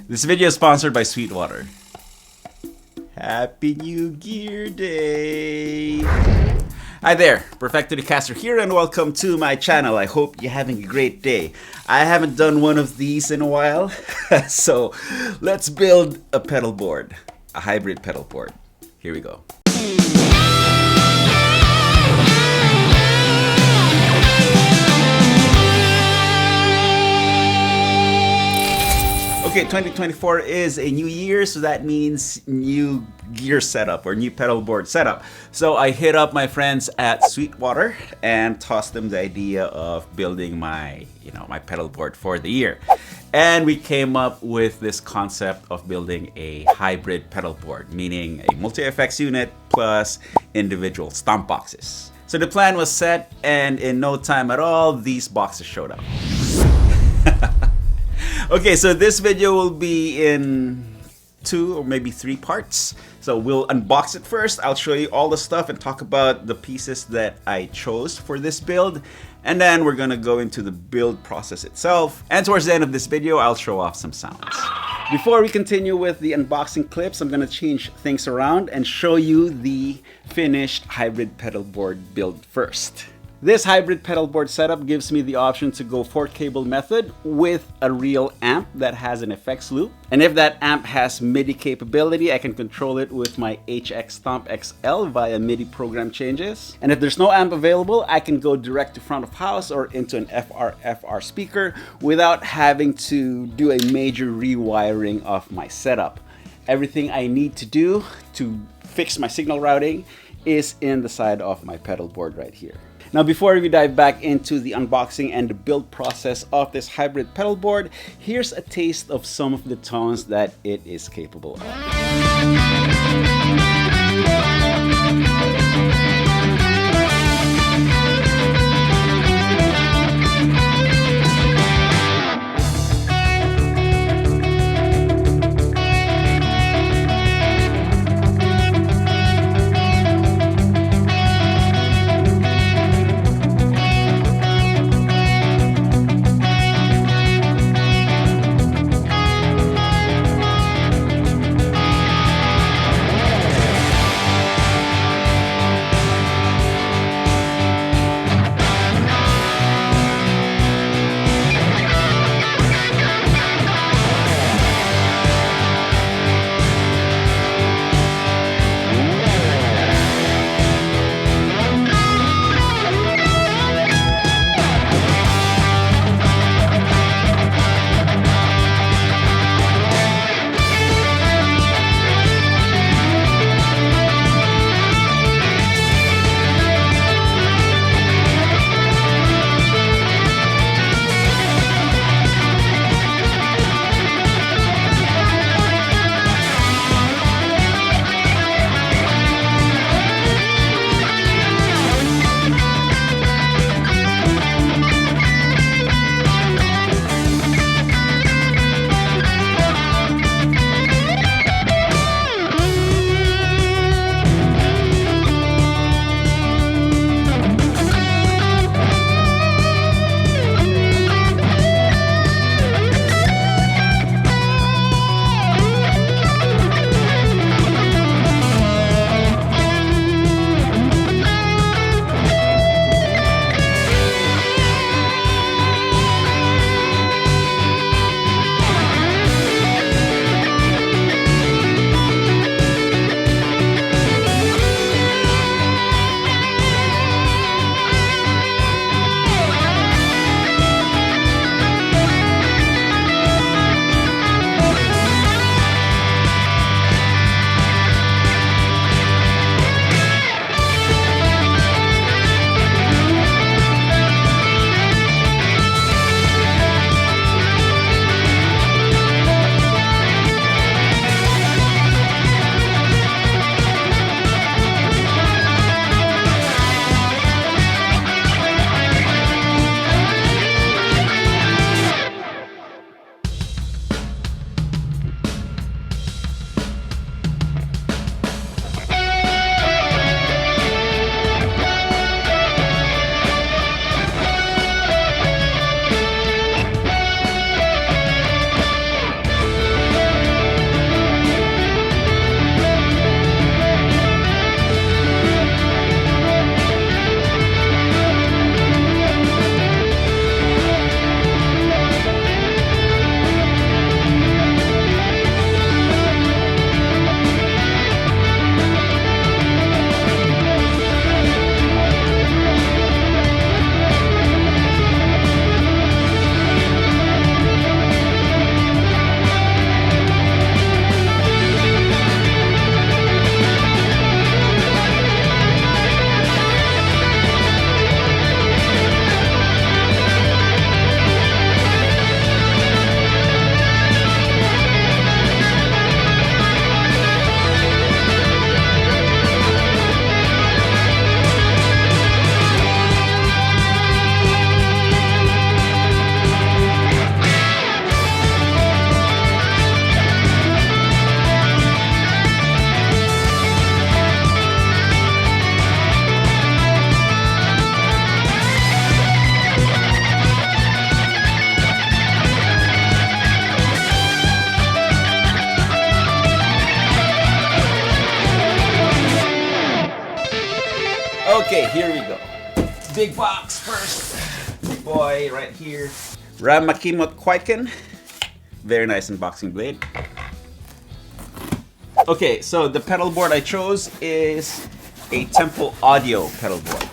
This video is sponsored by Sweetwater. Happy New Gear Day! Hi there, Perfecto Castro here and welcome to my channel. I hope you're having a great day. I haven't done one of these in a while, so let's build a pedal board, a hybrid pedal board. Here we go. Okay, 2024 is a new year, so that means new gear setup or new pedal board setup. So I hit up my friends at Sweetwater and tossed them the idea of building my, my pedal board for the year. And we came up with this concept of building a hybrid pedal board, meaning a multi-effects unit plus individual stomp boxes. So the plan was set, and in no time at all, these boxes showed up. Okay, so this video will be in 2 or maybe 3 parts. So we'll unbox it first. I'll show you all the stuff and talk about the pieces that I chose for this build. And then we're gonna go into the build process itself. And towards the end of this video, I'll show off some sounds. Before we continue with the unboxing clips, I'm gonna change things around and show you the finished hybrid pedal board build first. This hybrid pedal board setup gives me the option to go 4-cable method with a real amp that has an effects loop. And if that amp has MIDI capability, I can control it with my HX Stomp XL via MIDI program changes. And if there's no amp available, I can go direct to front of house or into an FR speaker without having to do a major rewiring of my setup. Everything I need to do to fix my signal routing is in the side of my pedal board right here. Now, before we dive back into the unboxing and the build process of this hybrid pedal board, here's a taste of some of the tones that it is capable of. Okay, here we go. Big box first. Big boy right here. Ramakimot Kwaiken. Very nice unboxing blade. Okay, so the pedal board I chose is a Temple Audio pedal board.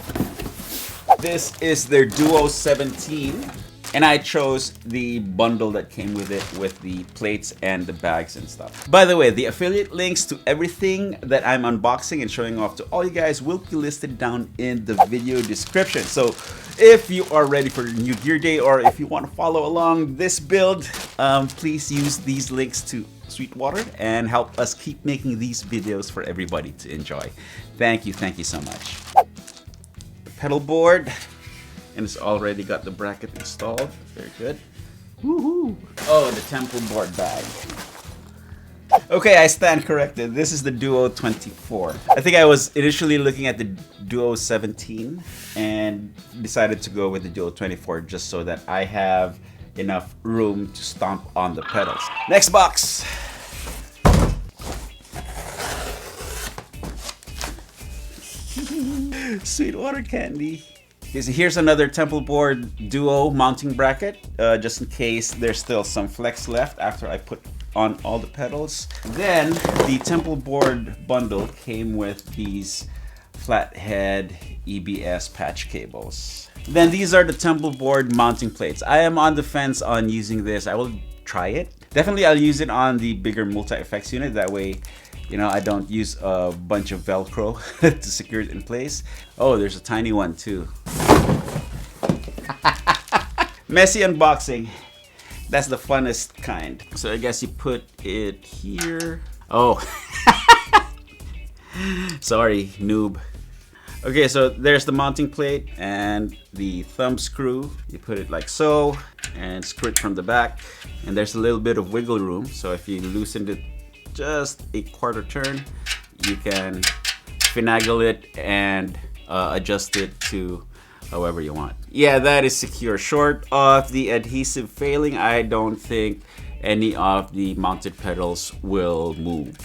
This is their Duo 17, and I chose the bundle that came with it with the plates and the bags and stuff. By the way, the affiliate links to everything that I'm unboxing and showing off to all you guys will be listed down in the video description. So if you are ready for New Gear Day, or if you want to follow along this build, please use these links to Sweetwater and help us keep making these videos for everybody to enjoy. Thank you so much. The pedal board, and it's already got the bracket installed. Very good. Woohoo! Oh, the Temple board bag. Okay, I stand corrected. This is the Duo 24. I think I was initially looking at the Duo 17 and decided to go with the Duo 24 just so that I have enough room to stomp on the pedals. Next box. Sweetwater candy. Okay, so here's another Temple board Duo mounting bracket, just in case there's still some flex left after I put on all the pedals. Then the Temple board bundle came with these flathead EBS patch cables. Then these are the Temple board mounting plates. I am on the fence on using this. I will try it. Definitely I'll use it on the bigger multi-effects unit. That way, you know, I don't use a bunch of Velcro to secure it in place. Oh, there's a tiny one too. Messy unboxing. That's the funnest kind. So I guess you put it here. Oh, sorry, noob. Okay, so there's the mounting plate and the thumb screw. You put it like so and screw it from the back. And there's a little bit of wiggle room. So if you loosened it just a quarter turn, you can finagle it and adjust it to however you want. Yeah, that is secure. Short of the adhesive failing, I don't think any of the mounted pedals will move.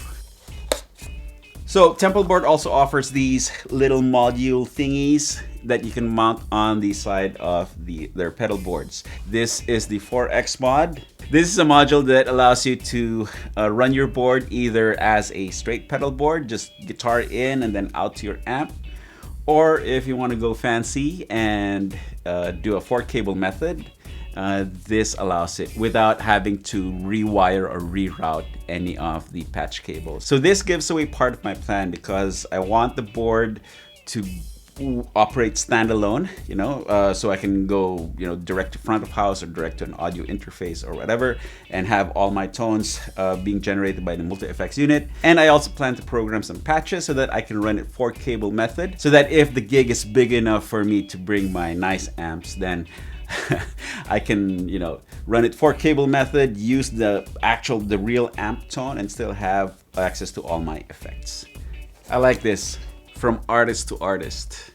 So Temple board also offers these little module thingies that you can mount on the side of their pedal boards. This is the 4X mod. This is a module that allows you to run your board either as a straight pedal board, just guitar in and then out to your amp, or if you want to go fancy and do a 4-cable method, this allows it without having to rewire or reroute any of the patch cables. So this gives away part of my plan because I want the board to operate standalone, you know, so I can go, you know, direct to front of house or direct to an audio interface or whatever, and have all my tones being generated by the multi-effects unit. And I also plan to program some patches so that I can run it 4-cable method, so that if the gig is big enough for me to bring my nice amps, then I can, you know, run it 4-cable method, use the real amp tone, and still have access to all my effects. I like this. From artist to artist.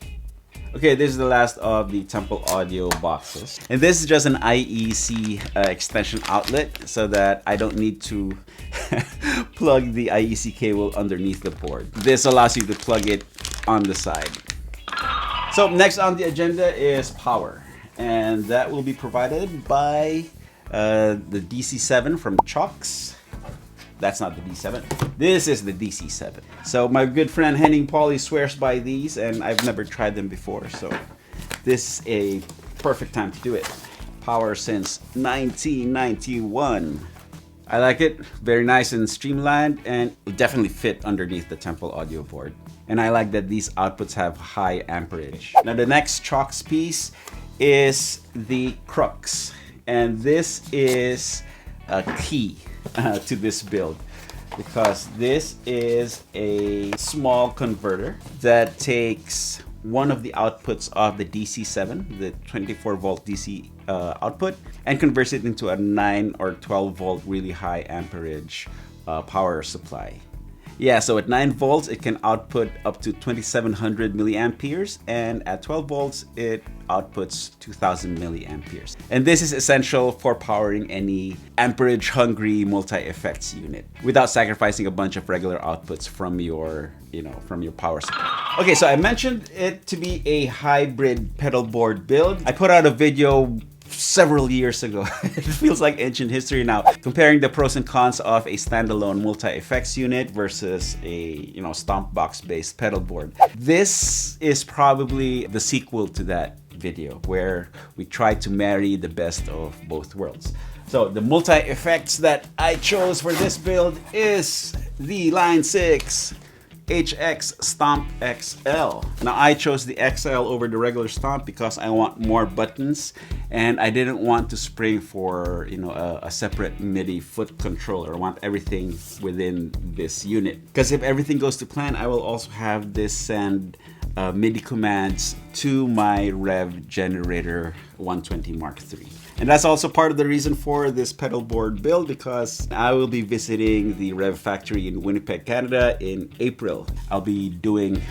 Okay, this is the last of the Temple Audio boxes. And this is just an IEC extension outlet so that I don't need to plug the IEC cable underneath the board. This allows you to plug it on the side. So next on the agenda is power. And that will be provided by the DC7 from Chalks. That's not the D7. This is the DC7. So my good friend Henning Pauly swears by these, and I've never tried them before. So this is a perfect time to do it. Power since 1991. I like it. Very nice and streamlined, and will definitely fit underneath the Temple Audio board. And I like that these outputs have high amperage. Now the next Chalks piece is the crux, and this is a key to this build, because this is a small converter that takes one of the outputs of the DC7, the 24 volt DC output, and converts it into a 9 or 12 volt really high amperage power supply. Yeah, so at 9 volts, it can output up to 2700 milliamperes, and at 12 volts, it outputs 2000 milliamperes. And this is essential for powering any amperage-hungry multi-effects unit without sacrificing a bunch of regular outputs from your, from your power supply. Okay, so I mentioned it to be a hybrid pedal board build. I put out a video several years ago. It feels like ancient history now, comparing the pros and cons of a standalone multi-effects unit versus a stomp box based pedal board. This is probably the sequel to that video where we try to marry the best of both worlds. So the multi-effects that I chose for this build is the Line 6 HX Stomp XL. Now I chose the XL over the regular Stomp because I want more buttons and I didn't want to spring for a separate MIDI foot controller. I want everything within this unit, because if everything goes to plan, I will also have this send MIDI commands to my Rev Generator 120 Mark III. And that's also part of the reason for this pedal board build, because I will be visiting the Rev factory in Winnipeg, Canada in April. I'll be doing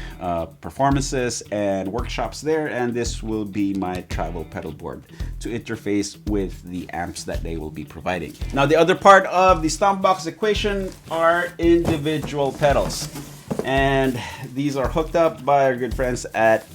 performances and workshops there, and this will be my travel pedal board to interface with the amps that they will be providing. Now the other part of the Stomp Box equation are individual pedals. And these are hooked up by our good friends at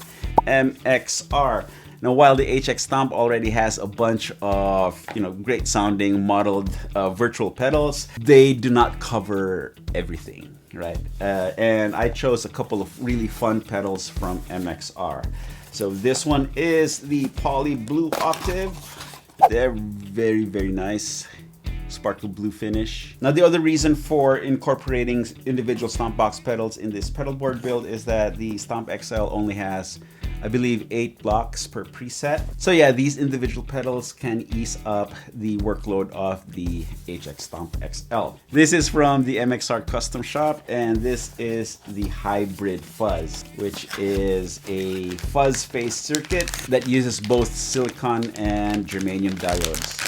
MXR. Now, while the HX Stomp already has a bunch of great sounding modeled virtual pedals, they do not cover everything, right? And I chose a couple of really fun pedals from MXR. So this one is the Poly Blue Octave. They're very, very nice. Sparkle blue finish. Now the other reason for incorporating individual Stomp Box pedals in this pedal board build is that the Stomp XL only has, I believe, 8 blocks per preset. So yeah, these individual pedals can ease up the workload of the HX Stomp XL. This is from the MXR Custom Shop, and this is the Hybrid Fuzz, which is a fuzz phase circuit that uses both silicon and germanium diodes.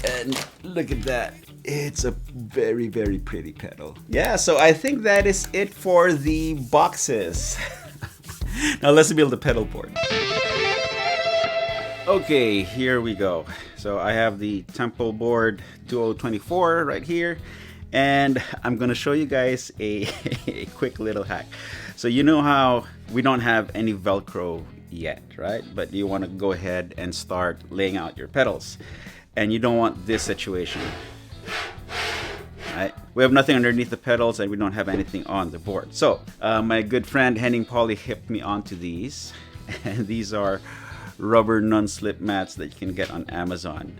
And look at that. It's a very, very pretty pedal. Yeah, so I think that is it for the boxes. Now let's build the pedal board. Okay, here we go. So I have the Tempo Board Duo 24 right here. And I'm gonna show you guys a quick little hack. So you know how we don't have any Velcro yet, right? But you wanna go ahead and start laying out your pedals. And you don't want this situation, right? We have nothing underneath the pedals and we don't have anything on the board. So my good friend Henning Polly hipped me onto these, and these are rubber non-slip mats that you can get on Amazon.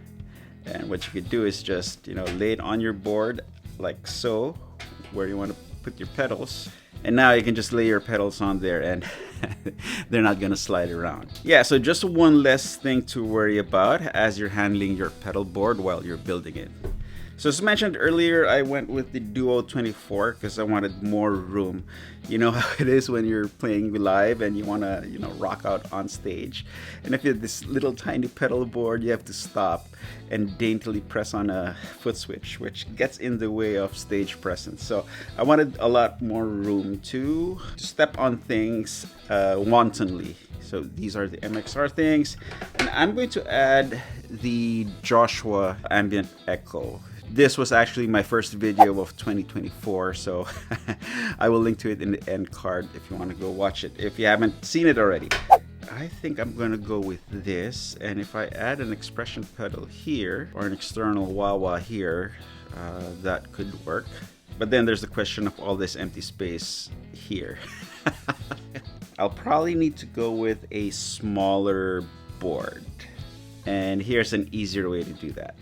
And what you could do is just lay it on your board like so, where you want to put your pedals. And now you can just lay your pedals on there and they're not gonna slide around. Yeah, so just one less thing to worry about as you're handling your pedal board while you're building it. So as mentioned earlier, I went with the Duo 24 because I wanted more room. You know how it is when you're playing live and you want to, rock out on stage. And if you have this little tiny pedal board, you have to stop and daintily press on a foot switch, which gets in the way of stage presence. So I wanted a lot more room to step on things wantonly. So these are the MXR things. And I'm going to add the Joshua Ambient Echo. This was actually my first video of 2024, so I will link to it in the end card if you want to go watch it, if you haven't seen it already. I think I'm going to go with this, and if I add an expression pedal here, or an external wah-wah here, that could work. But then there's the question of all this empty space here. I'll probably need to go with a smaller board, and here's an easier way to do that.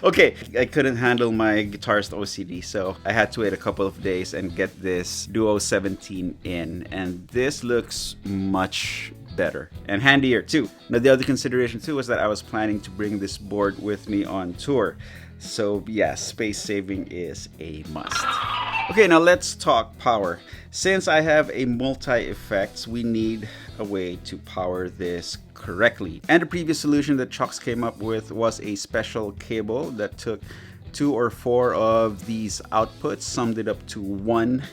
Okay, I couldn't handle my guitarist OCD, so I had to wait a couple of days and get this Duo 17 in, and this looks much better and handier too. Now the other consideration too was that I was planning to bring this board with me on tour, so yeah, space saving is a must. Okay, now let's talk power. Since I have a multi-effects, we need a way to power this correctly. And the previous solution that Chucks came up with was a special cable that took 2 or 4 of these outputs, summed it up to one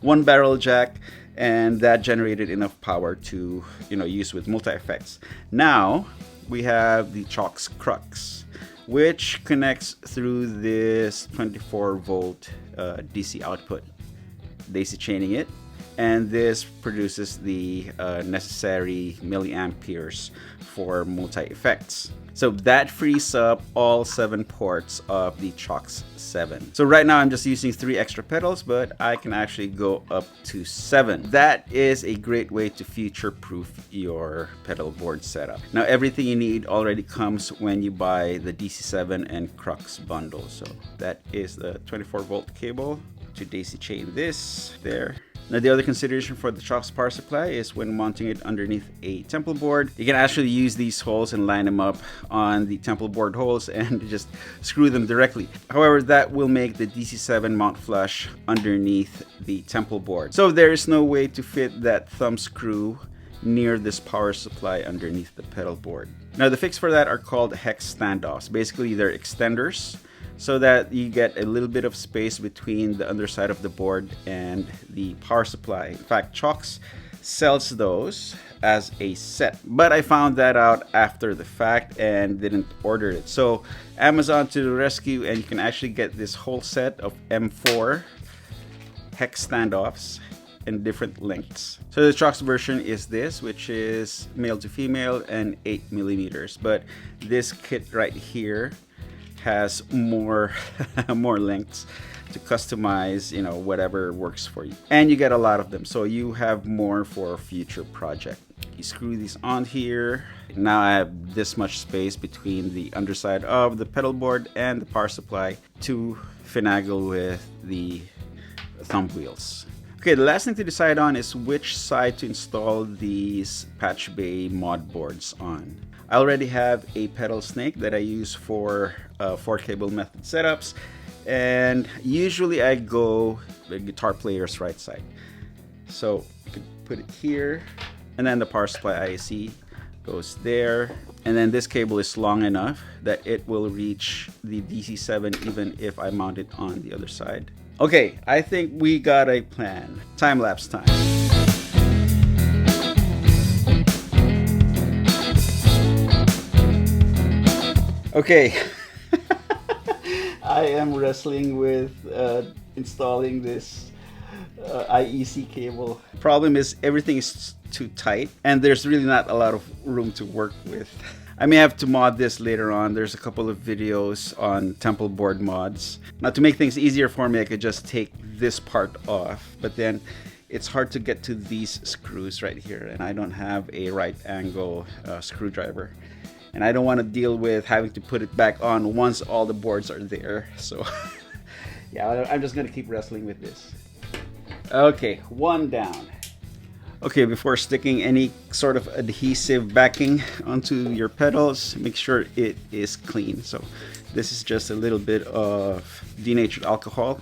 one barrel jack, and that generated enough power to use with multi-effects. Now we have the Chalk's crux, which connects through this 24-volt DC output, daisy chaining it, and this produces the necessary milliamperes for multi-effects. So that frees up all 7 ports of the Chalk's 7. So right now I'm just using 3 extra pedals, but I can actually go up to 7. That is a great way to future-proof your pedal board setup. Now everything you need already comes when you buy the DC7 and Crux bundle. So that is the 24-volt cable to daisy chain this there. Now the other consideration for the Chalk's power supply is when mounting it underneath a temple board. You can actually use these holes and line them up on the temple board holes and just screw them directly. However, that will make the DC7 mount flush underneath the temple board. So there is no way to fit that thumb screw near this power supply underneath the pedal board. Now the fix for that are called hex standoffs. Basically they're extenders, so that you get a little bit of space between the underside of the board and the power supply. In fact, Chalk's sells those as a set, but I found that out after the fact and didn't order it. So Amazon to the rescue, and you can actually get this whole set of M4 hex standoffs in different lengths. So the Chalk's version is this, which is male to female and 8 millimeters, but this kit right here has more more lengths to customize, whatever works for you, and you get a lot of them, so you have more for a future project. You screw these on here. Now I have this much space between the underside of the pedal board and the power supply to finagle with the thumb wheels. Okay, the last thing to decide on is which side to install these Patch Bay mod boards on. I already have a pedal snake that I use for 4-cable method setups, and usually I go the guitar player's right side. So you can put it here, and then the power supply IC goes there, and then this cable is long enough that it will reach the DC7 even if I mount it on the other side. Okay, I think we got a plan. Time-lapse time. Okay, I am wrestling with installing this IEC cable. Problem is everything is too tight and there's really not a lot of room to work with. I may have to mod this later on. There's a couple of videos on temple board mods. Now to make things easier for me, I could just take this part off, but then it's hard to get to these screws right here, and I don't have a right angle screwdriver. And I don't want to deal with having to put it back on once all the boards are there. So yeah, I'm just going to keep wrestling with this. Okay, one down. Okay, before sticking any sort of adhesive backing onto your pedals, make sure it is clean. So this is just a little bit of denatured alcohol.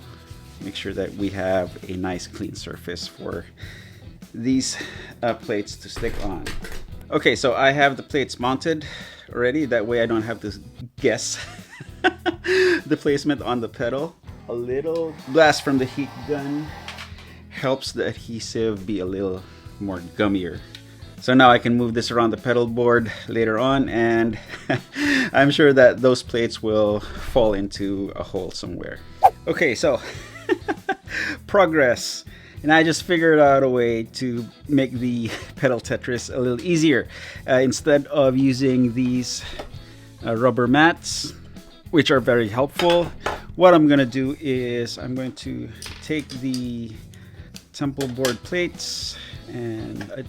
Make sure that we have a nice clean surface for these plates to stick on. Okay, so I have the plates mounted already. That way I don't have to guess the placement on the pedal. A little blast from the heat gun helps the adhesive be a little more gummier. So now I can move this around the pedal board later on, and I'm sure that those plates will fall into a hole somewhere. Okay, so progress. And I just figured out a way to make the pedal Tetris a little easier. Instead of using these rubber mats, which are very helpful, what I'm going to do is I'm going to take the temple board plates and I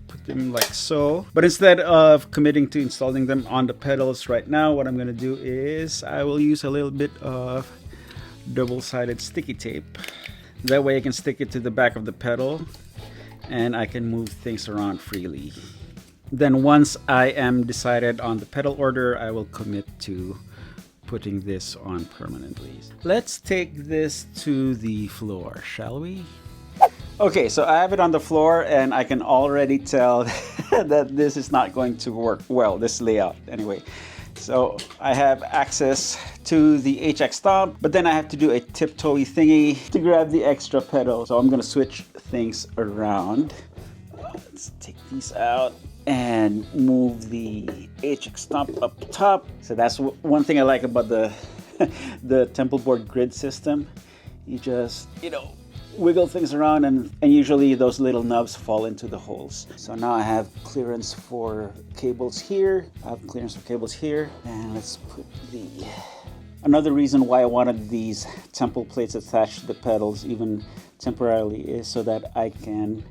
put them like so. But instead of committing to installing them on the pedals right now, what I'm going to do is I will use a little bit of double-sided sticky tape. That way I can stick it to the back of the pedal and I can move things around freely. Then once I am decided on the pedal order, I will commit to putting this on permanently. Let's take this to the floor, shall we? Okay, so I have it on the floor and I can already tell that this is not going to work well, this layout anyway. So I have access to the HX Stomp, but then I have to do a tiptoey thingy to grab the extra pedal. So I'm gonna switch things around. Let's take these out and move the HX Stomp up top. So that's one thing I like about the the Temple Board grid system. You just, wiggle things around and usually those little nubs fall into the holes. So now I have clearance for cables here. I have clearance for cables here. And let's put another reason why I wanted these temple plates attached to the pedals even temporarily is so that I can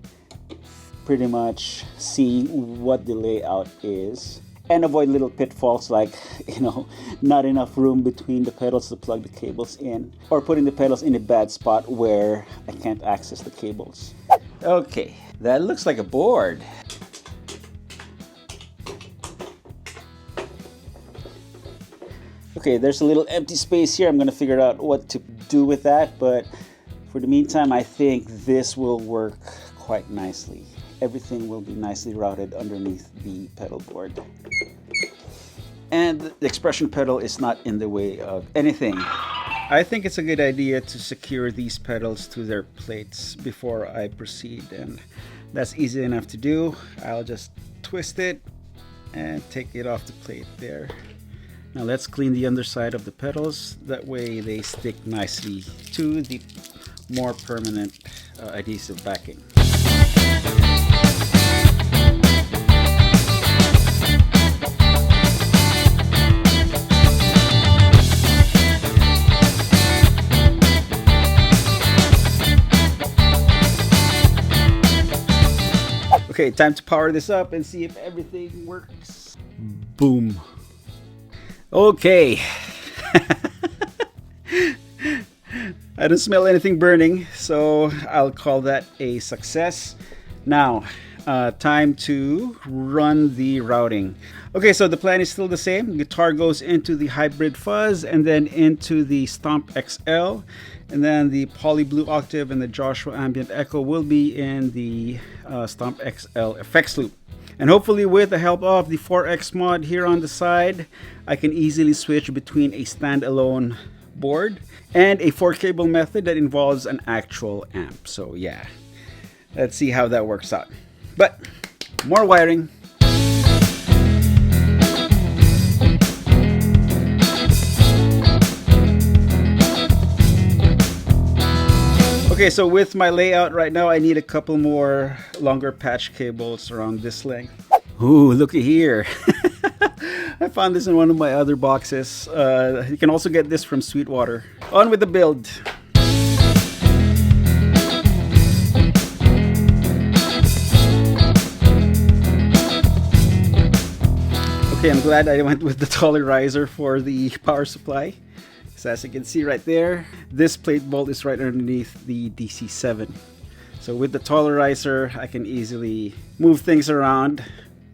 pretty much see what the layout is and avoid little pitfalls like, not enough room between the pedals to plug the cables in, or putting the pedals in a bad spot where I can't access the cables. Okay, that looks like a board. Okay, there's a little empty space here. I'm gonna figure out what to do with that, but for the meantime, I think this will work quite nicely. Everything will be nicely routed underneath the pedal board. And the expression pedal is not in the way of anything. I think it's a good idea to secure these pedals to their plates before I proceed, and that's easy enough to do. I'll just twist it and take it off the plate there. Now let's clean the underside of the pedals. That way they stick nicely to the more permanent adhesive backing. Okay, time to power this up and see if everything works. Boom. Okay. I don't smell anything burning, so I'll call that a success. Now, time to run the routing. Okay, so the plan is still the same. Guitar goes into the Hybrid Fuzz and then into the Stomp XL. And then the Poly Blue Octave and the Joshua Ambient Echo will be in the Stomp XL effects loop. And hopefully with the help of the 4X mod here on the side, I can easily switch between a standalone board and a 4-cable method that involves an actual amp. So yeah, let's see how that works out. But more wiring. Okay, so with my layout right now, I need a couple more longer patch cables around this length. Ooh, looky here. I found this in one of my other boxes. You can also get this from Sweetwater. On with the build. Okay, I'm glad I went with the taller riser for the power supply. So as you can see right there, this plate bolt is right underneath the DC7. So with the taller riser, I can easily move things around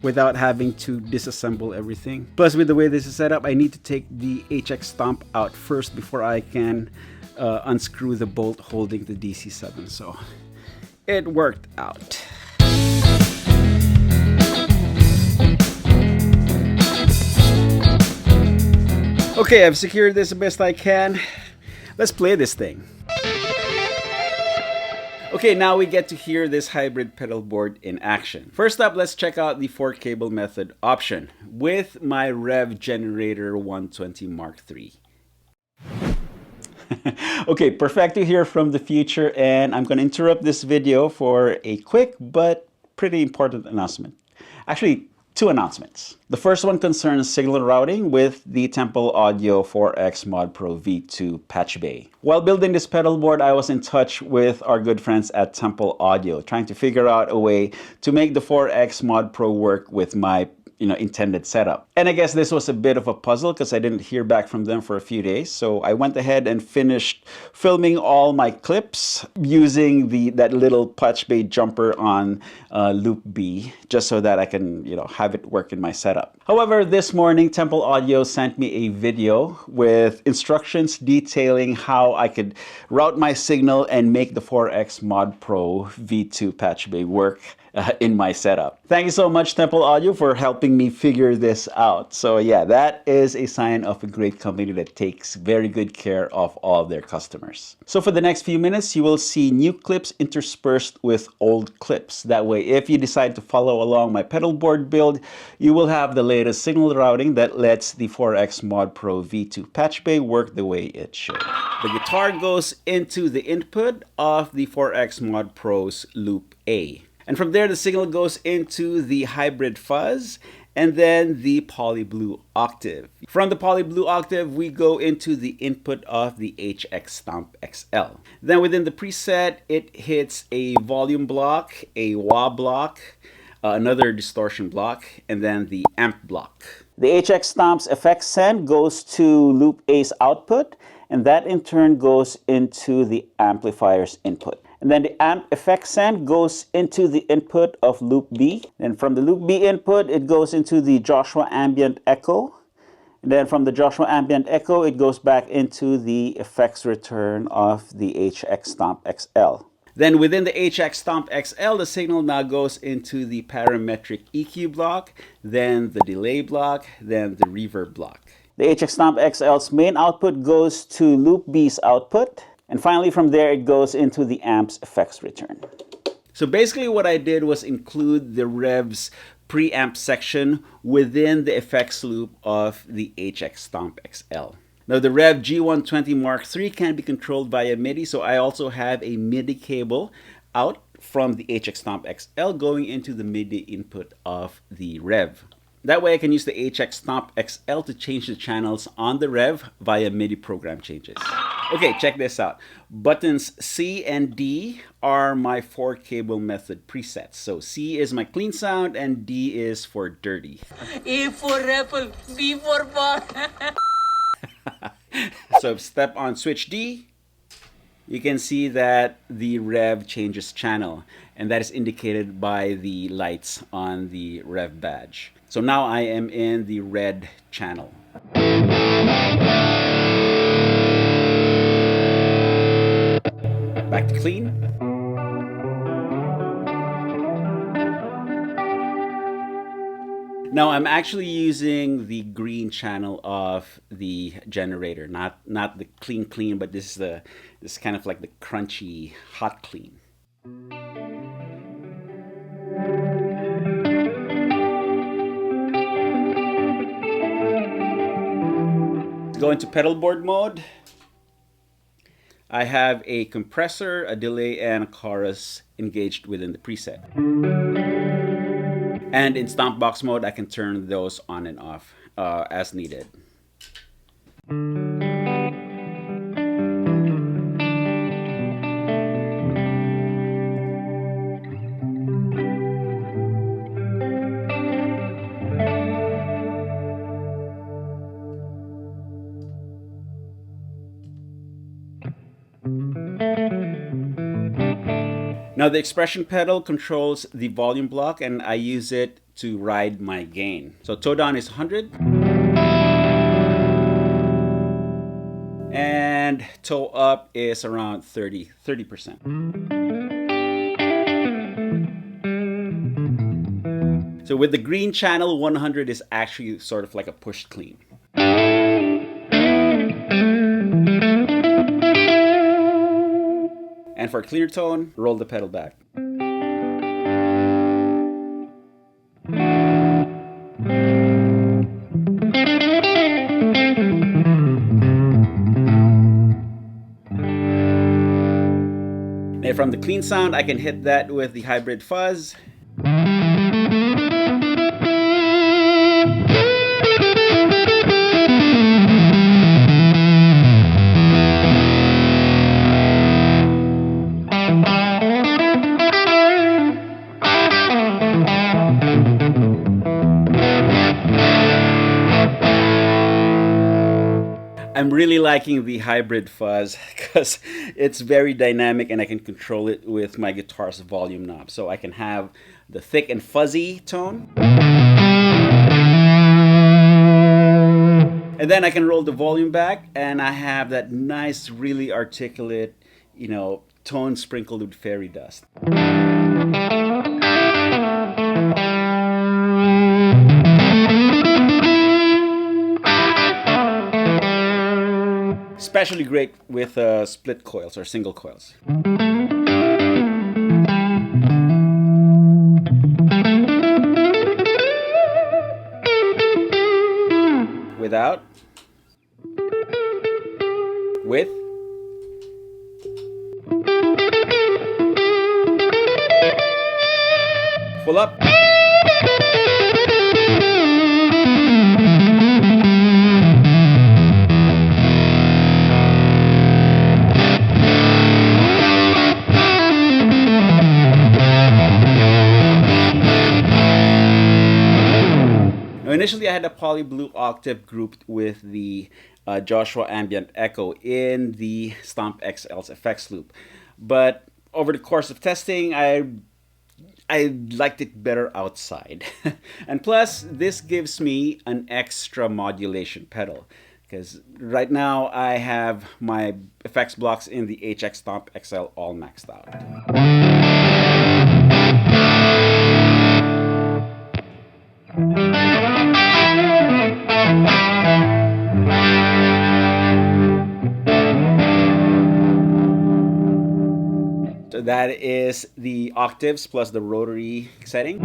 without having to disassemble everything. Plus, with the way this is set up, I need to take the HX Stomp out first before I can unscrew the bolt holding the DC7. So it worked out. Okay, I've secured this the best I can. Let's play this thing. Okay, now we get to hear this hybrid pedal board in action. First up, let's check out the 4-cable method option with my Rev Generator 120 Mark III. Okay, Perfecto here from the future, and I'm going to interrupt this video for a quick but pretty important announcement. Actually, 2 announcements. The first one concerns signal routing with the Temple Audio 4X Mod Pro V2 Patch Bay. While building this pedal board, I was in touch with our good friends at Temple Audio, trying to figure out a way to make the 4X Mod Pro work with my intended setup. And I guess this was a bit of a puzzle because I didn't hear back from them for a few days. So I went ahead and finished filming all my clips using that little Patch Bay jumper on Loop B, just so that I can have it work in my setup. However, this morning, Temple Audio sent me a video with instructions detailing how I could route my signal and make the 4X Mod Pro V2 patch bay work in my setup. Thank you so much, Temple Audio, for helping me figure this out. So yeah, that is a sign of a great company that takes very good care of all their customers. So for the next few minutes, you will see new clips interspersed with old clips. That way, if you decide to follow along my pedal board build, you will have the latest signal routing that lets the 4X Mod Pro V2 patch bay work the way it should. The guitar goes into the input of the 4X Mod Pro's Loop A. And from there, the signal goes into the Hybrid Fuzz and then the Poly Blue Octave. From the Poly Blue Octave, we go into the input of the HX Stomp XL. Then within the preset, it hits a volume block, a wah block, another distortion block, and then the amp block. The HX Stomp's effects send goes to Loop A's output, and that in turn goes into the amplifier's input. And then the amp effect send goes into the input of Loop B. And from the Loop B input, it goes into the Joshua Ambient Echo. And then from the Joshua Ambient Echo, it goes back into the effects return of the HX Stomp XL. Then within the HX Stomp XL, the signal now goes into the parametric EQ block, then the delay block, then the reverb block. The HX Stomp XL's main output goes to Loop B's output. And finally, from there, it goes into the amp's effects return. So basically what I did was include the revs preamp section within the effects loop of the HX Stomp XL. Now the Rev G120 Mark III can be controlled via MIDI, so I also have a MIDI cable out from the HX Stomp XL going into the MIDI input of the Rev. That way I can use the HX Stomp XL to change the channels on the Rev via MIDI program changes. Okay, check this out. Buttons C and D are my 4-cable method presets. So C is my clean sound and D is for dirty. A for apple, B for ball. So step on switch D, you can see that the Rev changes channel, and that is indicated by the lights on the Rev badge. So now I am in the red channel. Back to clean. Now I'm actually using the green channel of the generator, not the clean, but this is kind of like the crunchy hot clean. Go into pedalboard mode. I have a compressor, a delay, and a chorus engaged within the preset. And in stomp box mode, I can turn those on and off as needed. Now the expression pedal controls the volume block, and I use it to ride my gain. So toe down is 100. And toe up is around 30%. So with the green channel, 100 is actually sort of like a pushed clean. And for clear tone, roll the pedal back. And from the clean sound, I can hit that with the Hybrid Fuzz. I'm really liking the Hybrid Fuzz because it's very dynamic and I can control it with my guitar's volume knob. So I can have the thick and fuzzy tone. And then I can roll the volume back, and I have that nice, really articulate, tone sprinkled with fairy dust. Especially great with split coils or single coils. Without, with, full up. Initially, I had a Poly Blue octave grouped with the Joshua Ambient Echo in the Stomp XL's effects loop. But over the course of testing, I liked it better outside. And plus, this gives me an extra modulation pedal. Because right now, I have my effects blocks in the HX Stomp XL all maxed out. So that is the octaves plus the rotary setting.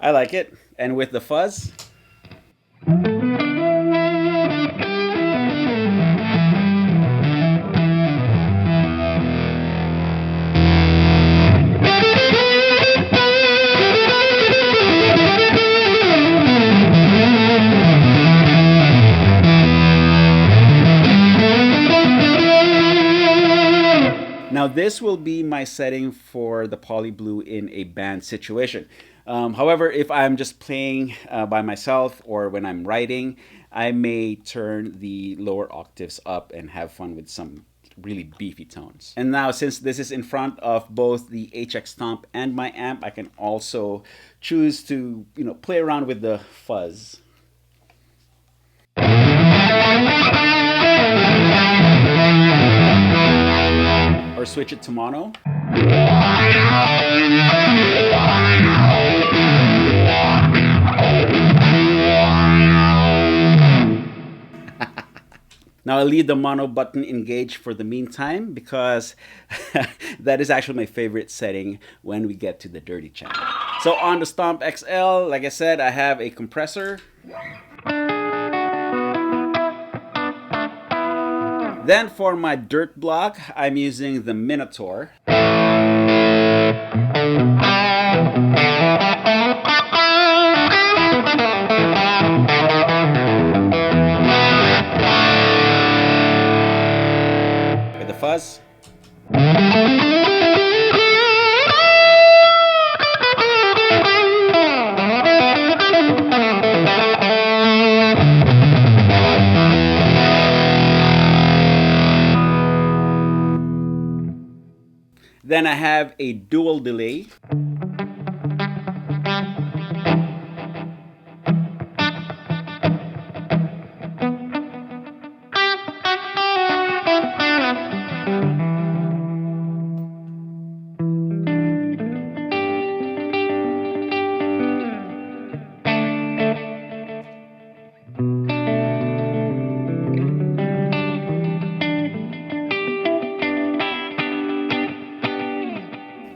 I like it. And with the fuzz, now this will be my setting for the Poly Blue in a band situation. However, if I'm just playing by myself or when I'm writing, I may turn the lower octaves up and have fun with some really beefy tones. And now, since this is in front of both the HX Stomp and my amp, I can also choose to, play around with the fuzz. Or switch it to mono. Now I'll leave the mono button engaged for the meantime because that is actually my favorite setting when we get to the dirty channel. So on the Stomp XL, like I said, I have a compressor. Then for my dirt block, I'm using the Minotaur. With the fuzz. Then I have a dual delay.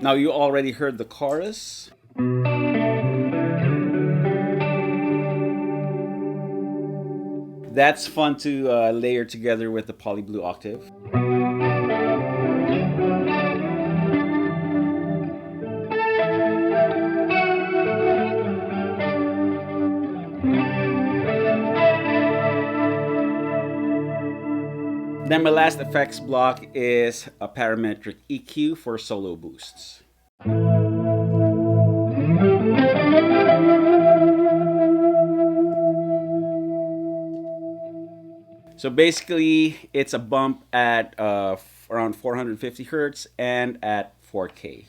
Now you already heard the chorus. That's fun to layer together with the Poly Blue octave. Then my last effects block is a parametric EQ for solo boosts. So basically, it's a bump at around 450 hertz and at 4K.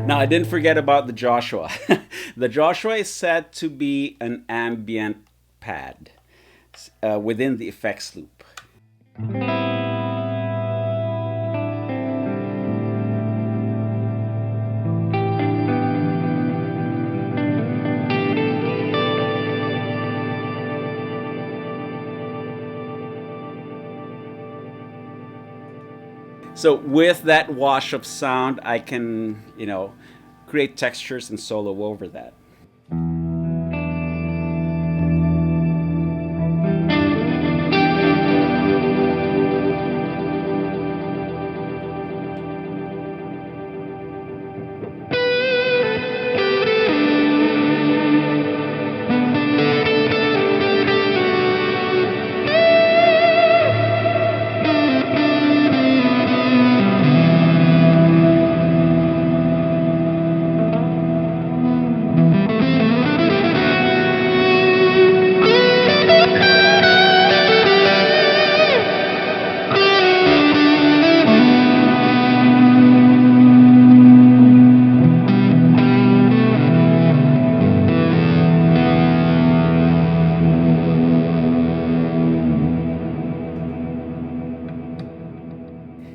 Now, I didn't forget about the Joshua. The Joshua is said to be an ambient pad within the effects loop. So with that wash of sound, I can, create textures and solo over that.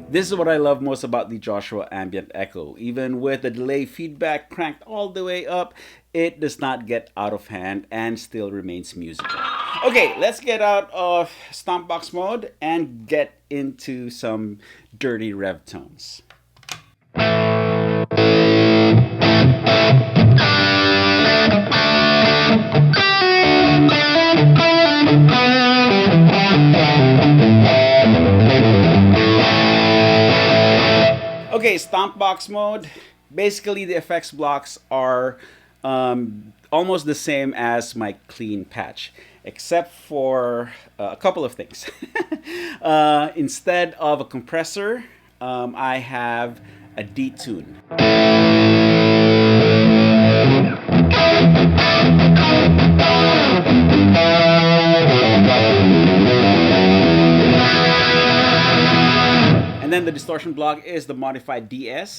This is what I love most about the Joshua Ambient Echo. Even with the delay feedback cranked all the way up, it does not get out of hand and still remains musical. Okay, let's get out of Stompbox mode and get into some dirty rev tones. Okay, Stompbox mode. Basically, the effects blocks are almost the same as my clean patch, except for a couple of things. Instead of a compressor, I have a detune. And then the distortion block is the modified DS.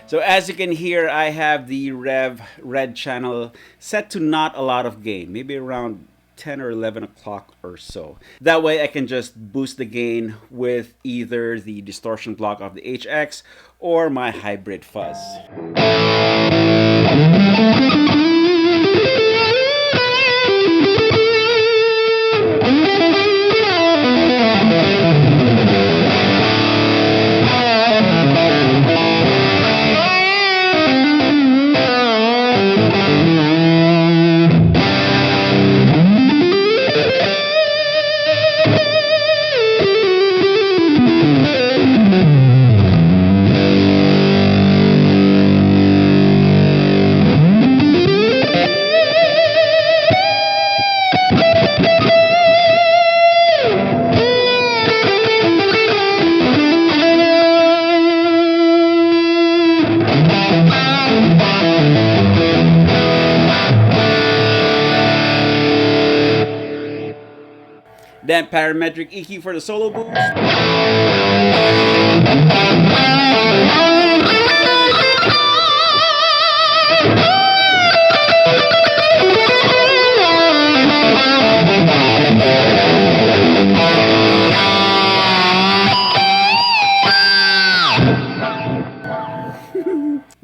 So as you can hear, I have the rev red channel set to not a lot of gain, maybe around 10 or 11 o'clock or so. That way I can just boost the gain with either the distortion block of the HX or my hybrid fuzz. Then parametric EQ for the solo boost.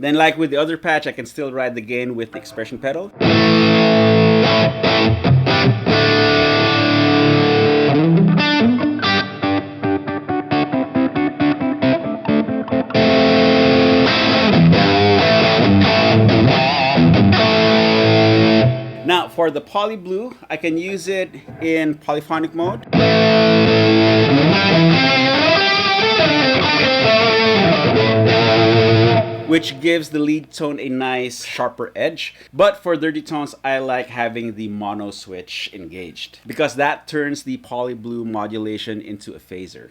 Then like with the other patch, I can still ride the gain with the expression pedal. Now for the poly blue, I can use it in polyphonic mode. Which gives the lead tone a nice sharper edge. But for dirty tones, I like having the mono switch engaged because that turns the poly blue modulation into a phaser.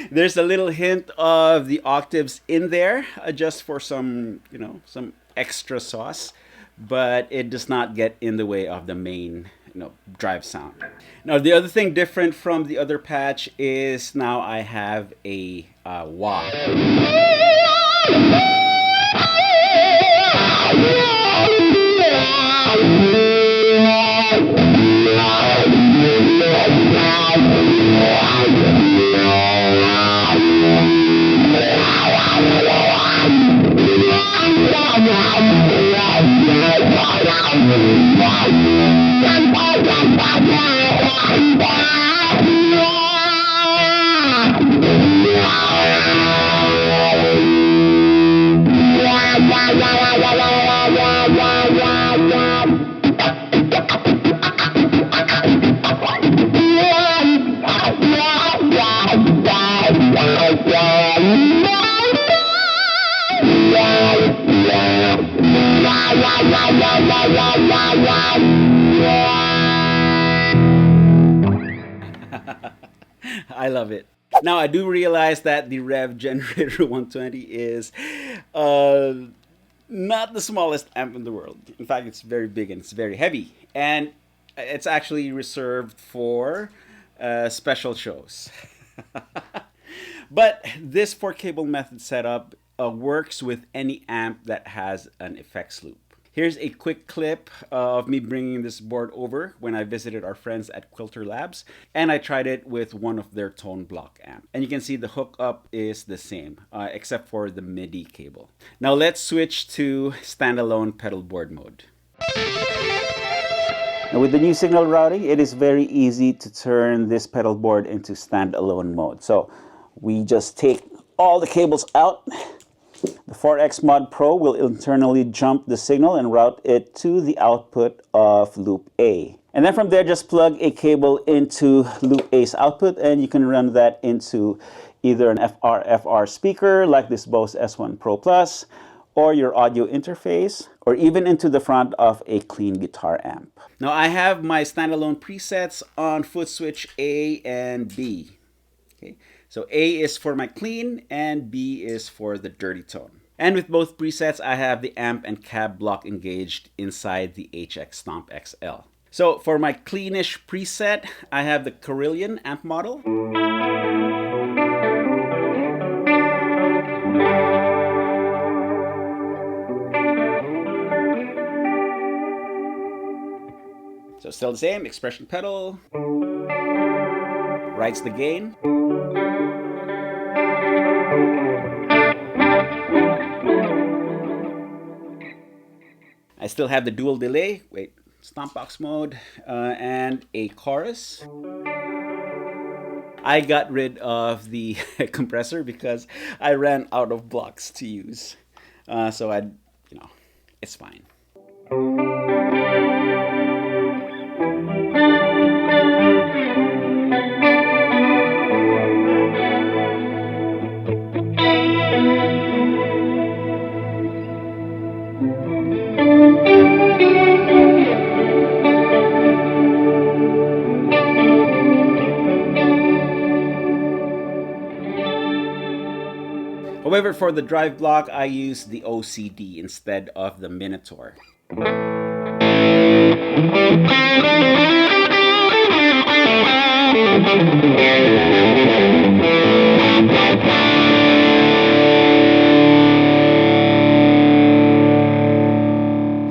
There's a little hint of the octaves in there, just for some, some extra sauce, but it does not get in the way of the main, drive sound. Now, the other thing different from the other patch is now I have a wah. I love it. Now I do realize that the Rev Generator 120 is not the smallest amp in the world. In fact, it's very big and it's very heavy. And it's actually reserved for special shows. But this 4-cable method setup works with any amp that has an effects loop. Here's a quick clip of me bringing this board over when I visited our friends at Quilter Labs, and I tried it with one of their tone block amp. And you can see the hookup is the same, except for the MIDI cable. Now let's switch to standalone pedal board mode. Now with the new signal routing, it is very easy to turn this pedal board into standalone mode. So we just take all the cables out. The 4X Mod Pro will internally jump the signal and route it to the output of loop A. And then from there, just plug a cable into loop A's output, and you can run that into either an FR speaker like this Bose S1 Pro Plus, or your audio interface, or even into the front of a clean guitar amp. Now I have my standalone presets on foot switch A and B. Okay. So A is for my clean and B is for the dirty tone. And with both presets, I have the amp and cab block engaged inside the HX Stomp XL. So for my cleanish preset, I have the Carillion amp model. So still the same, expression pedal, writes the gain. I still have the dual delay, stomp box mode, and a chorus. I got rid of the compressor because I ran out of blocks to use. So it's fine. However, for the drive block, I use the OCD instead of the Minotaur.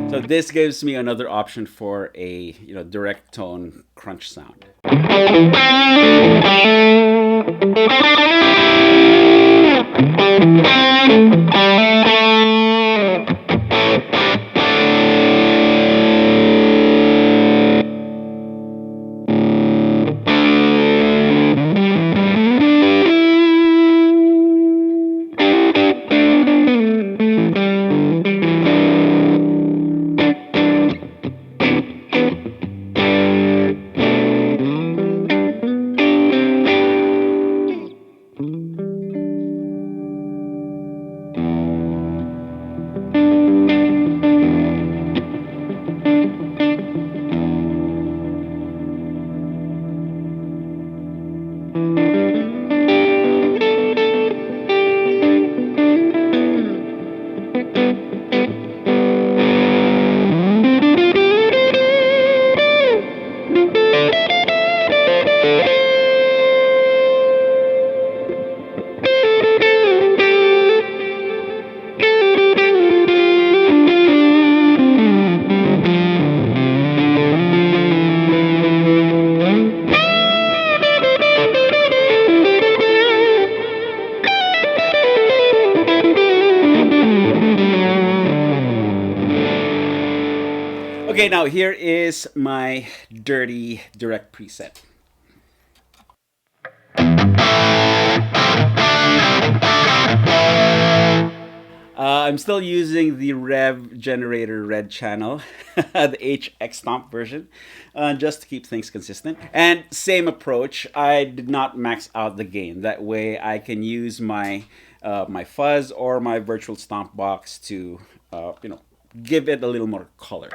So this gives me another option for a direct tone crunch sound. Okay, now here is my dirty direct preset. I'm still using the Rev Generator Red channel, the HX Stomp version, just to keep things consistent. And same approach, I did not max out the gain. That way I can use my my fuzz or my virtual stomp box to give it a little more color.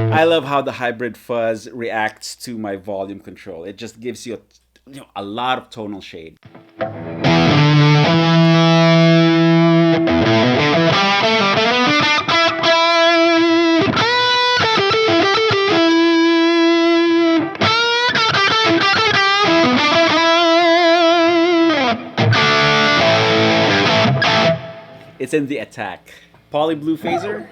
I love how the hybrid fuzz reacts to my volume control. It just gives you a lot of tonal shade. It's in the attack. Poly Blue Phaser.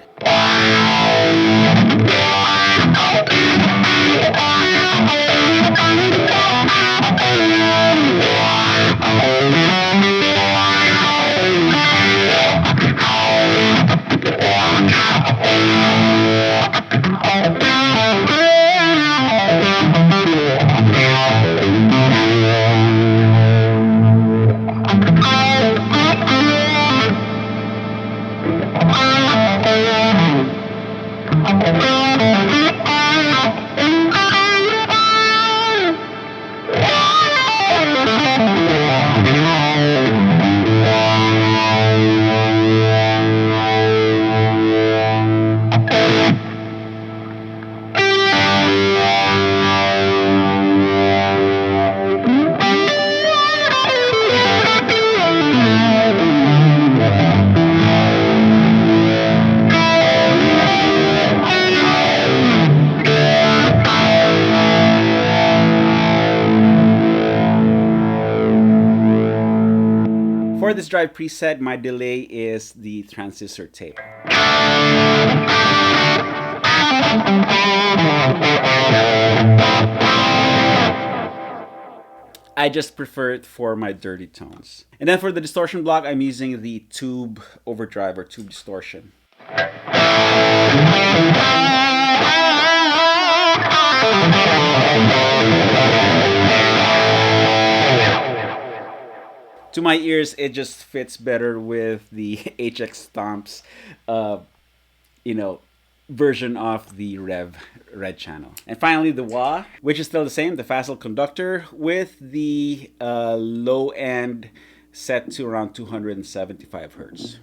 For this drive preset, my delay is the transistor tape. I just prefer it for my dirty tones. And then for the distortion block, I'm using the tube overdrive or tube distortion. To my ears, it just fits better with the HX Stomps, version of the Rev red channel. And finally the wah, which is still the same, the facile conductor with the low end set to around 275 hertz.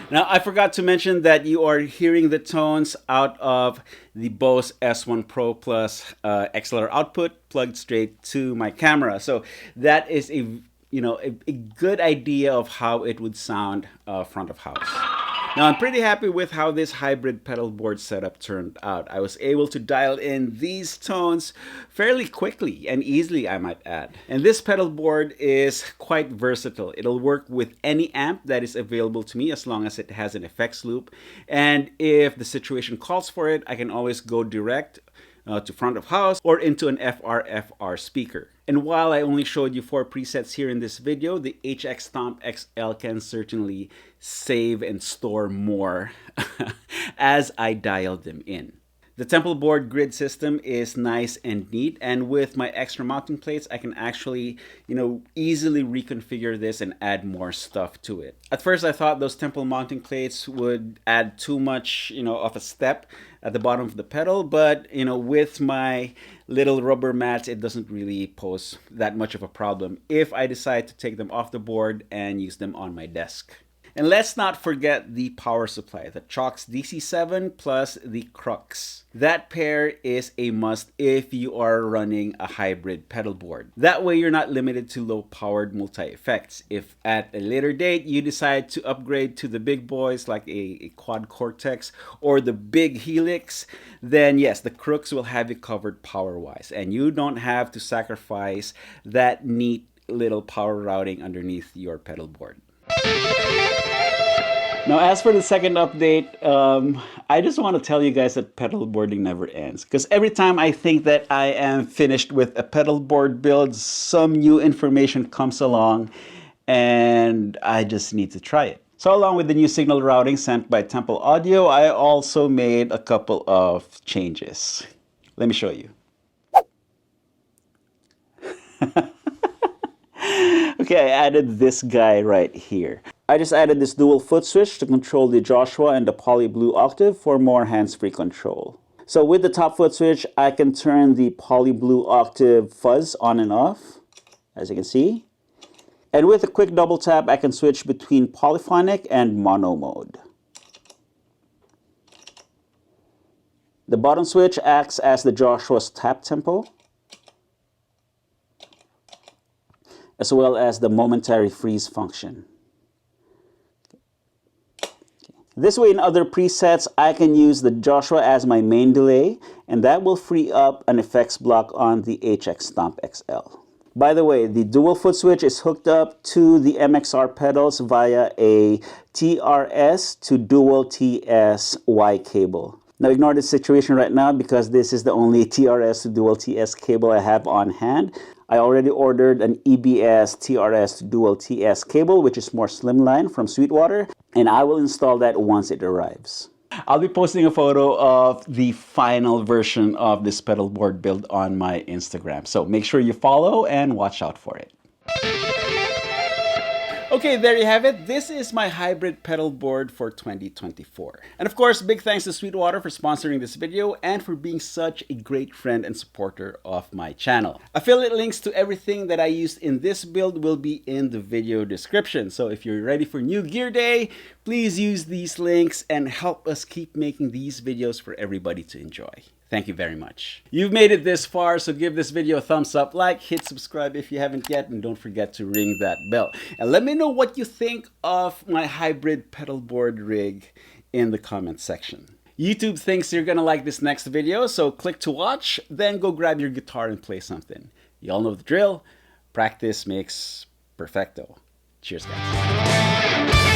Now, I forgot to mention that you are hearing the tones out of the Bose S1 Pro Plus XLR output plugged straight to my camera. So that is a good idea of how it would sound front of house. Now, I'm pretty happy with how this hybrid pedal board setup turned out. I was able to dial in these tones fairly quickly and easily, I might add. And this pedal board is quite versatile. It'll work with any amp that is available to me as long as it has an effects loop. And if the situation calls for it, I can always go direct to front of house or into an FR speaker. And while I only showed you 4 presets here in this video, the HX Stomp XL can certainly save and store more as I dial them in. The temple board grid system is nice and neat, and with my extra mounting plates, I can actually, easily reconfigure this and add more stuff to it. At first, I thought those temple mounting plates would add too much, of a step at the bottom of the pedal, but, with my little rubber mats, it doesn't really pose that much of a problem if I decide to take them off the board and use them on my desk. And let's not forget the power supply, the Chox DC7 plus the Crux. That pair is a must if you are running a hybrid pedal board. That way you're not limited to low-powered multi-effects. If at a later date you decide to upgrade to the big boys like a Quad Cortex or the big Helix, then yes, the Crux will have you covered power-wise, and you don't have to sacrifice that neat little power routing underneath your pedal board. Now, as for the second update, I just want to tell you guys that pedal boarding never ends. Because every time I think that I am finished with a pedal board build, some new information comes along and I just need to try it. So along with the new signal routing sent by Temple Audio, I also made a couple of changes. Let me show you. Okay, I added this guy right here. I just added this dual foot switch to control the Joshua and the Poly Blue Octave for more hands-free control. So with the top foot switch, I can turn the Poly Blue Octave fuzz on and off, as you can see. And with a quick double tap, I can switch between polyphonic and mono mode. The bottom switch acts as the Joshua's tap tempo, as well as the momentary freeze function. This way, in other presets, I can use the Joshua as my main delay, and that will free up an effects block on the HX Stomp XL. By the way, the dual foot switch is hooked up to the MXR pedals via a TRS to dual TS-Y cable. Now ignore this situation right now because this is the only TRS to dual TS cable I have on hand. I already ordered an EBS TRS to dual TS cable, which is more slimline from Sweetwater, and I will install that once it arrives. I'll be posting a photo of the final version of this pedal board build on my Instagram, so make sure you follow and watch out for it. Okay, there you have it. This is my hybrid pedal board for 2024. And of course, big thanks to Sweetwater for sponsoring this video and for being such a great friend and supporter of my channel. Affiliate links to everything that I used in this build will be in the video description. So if you're ready for New Gear Day, please use these links and help us keep making these videos for everybody to enjoy. Thank you very much. You've made it this far, so give this video a thumbs up, like, hit subscribe if you haven't yet, and don't forget to ring that bell. And let me know what you think of my hybrid pedal board rig in the comment section. YouTube thinks you're gonna like this next video, so click to watch, then go grab your guitar and play something. You all know the drill. Practice makes perfecto. Cheers, guys.